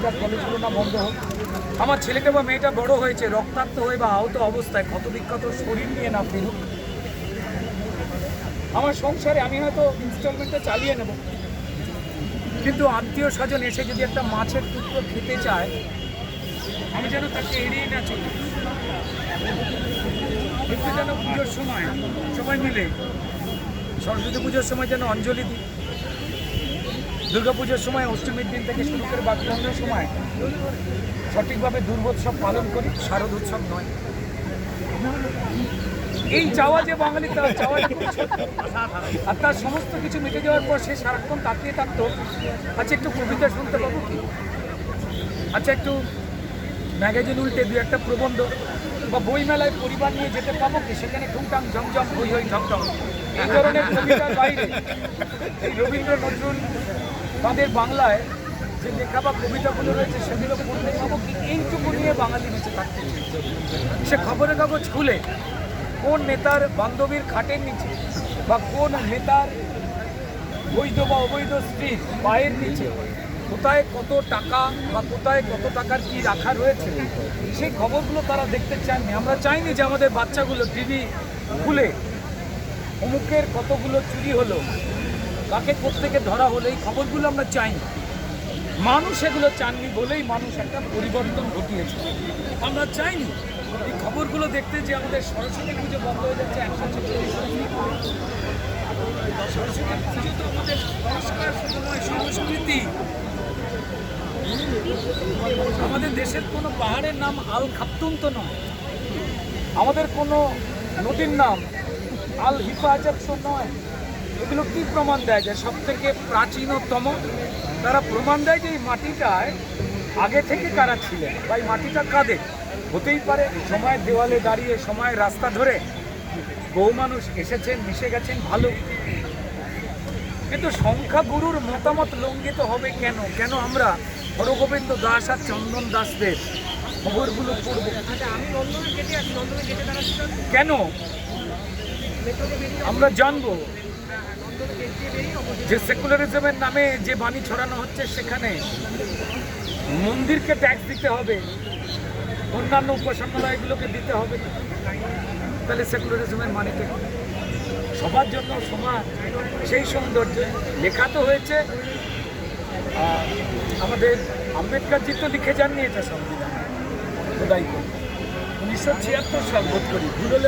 যা কলেজগুলো না বন্ধ হোক। আমার ছেলেটা বা মেয়েটা বড় হয়েছে রক্তাক্ত হয়ে বা আহত অবস্থায় ক্ষত বিক্ষত শরীর নিয়ে না ফিরুক। আমার সংসারে আমি হয়তো ইনস্টলমেন্টে চালিয়ে নেব, কিন্তু আত্মীয় স্বজন এসে যদি একটা মাছের টুকরো খেতে চায়, আমি যেন তাকে এড়িয়ে না চলি। একটু যেন পুজোর সময় সবাই মিলে, সরস্বতী পুজোর সময় যেন অঞ্জলি দিই, দুর্গা পুজোর সময় অষ্টমীর দিন থেকে শুরু করে বাকি অন্য সময় সঠিকভাবে দুর্গোৎসব পালন করি, শারদ উৎসব নয়। এই চাওয়া যে বাঙালি, তার চাওয়াটা খুব ছোট। আর তার সমস্ত কিছু মিটে যাওয়ার পর সে সারাক্ষণ তাকিয়ে থাকতো, আচ্ছা একটু কবিতা শুনতে পাবো কি, আচ্ছা একটু ম্যাগাজিন উল্টে দু একটা প্রবন্ধ বা বইমেলায় পরিবার নিয়ে যেতে পাবো কি, সেখানে ঠুংটাং ঝমঝম হই হই ঢকঢক এই ধরনের কবিতার বাইরে এই রবীন্দ্র নজরুল তাদের বাংলায় যে লেখা বা কবিতাগুলো রয়েছে সেগুলো পড়তে পাবো কি, এইটুকু নিয়ে বাঙালি বেঁচে থাকতে। সে খবরের কাগজ খুলে কোন নেতার বান্ধবীর খাটের নিচে বা কোন নেতার বৈধ বা অবৈধ স্ত্রীর পায়ের নিচে কোথায় কত টাকা বা কোথায় কত টাকার কি রাখা রয়েছে, সেই খবরগুলো তারা দেখতে চাননি। আমরা চাইনি যে আমাদের বাচ্চাগুলো টিভি খুলে অমুকের কতগুলো চুরি হলো, কাকে কোত্থেকে ধরা হলো, এই খবরগুলো আমরা চাইনি। মানুষ এগুলো চাননি বলেই মানুষ একটা পরিবর্তন ঘটিয়েছে। আমরা চাইনি এই খবরগুলো দেখতে যে আমাদের সরস্বতী পুজো বন্ধ হয়ে যাচ্ছে 146। সরস্বতী পুজো তো আমাদের সংস্কার শুধু নয়, সংস্কৃতি। আমাদের দেশের কোনো পাহাড়ের নাম আল খাপ্তুম তো নয়, আমাদের কোনো নদীর নাম আল হিফাজত তো নয়। এগুলো কি প্রমাণ দেয়? যে সব থেকে প্রাচীনতম, তারা প্রমাণ দেয় যে এই মাটিটায় আগে থেকে কারা ছিলেন বা এই মাটিটা কাদের। হতেই পারে সময়ের দেওয়ালে দাঁড়িয়ে, সময়ের রাস্তা ধরে বহু মানুষ এসেছেন, মিশে গেছেন, ভালো। কিন্তু সংখ্যাগুরুর মতামত লঙ্ঘিত হবে কেন? কেন আমরা হরগোবিন্দ দাস আর চন্দন দাসদের খবরগুলো পড়ব? কেন আমরা জানবো যে সেকুলারিজমের নামে যে বাণী ছড়ানো হচ্ছে, সেখানে মন্দিরকে ট্যাক্স দিতে হবে, অন্যান্য উপাসনালয়গুলোকে দিতে হবে। তাহলে সেকুলারিজমের মানেটা কি? সবার জন্য সমান, সেই সৌন্দর্য লেখা তো হয়েছে। আমাদের আম্বেদকরজি তো লিখে যাননি এটা সংবিধান, খোদাই করে 1976 সাল বোধ করি, ভুল হলে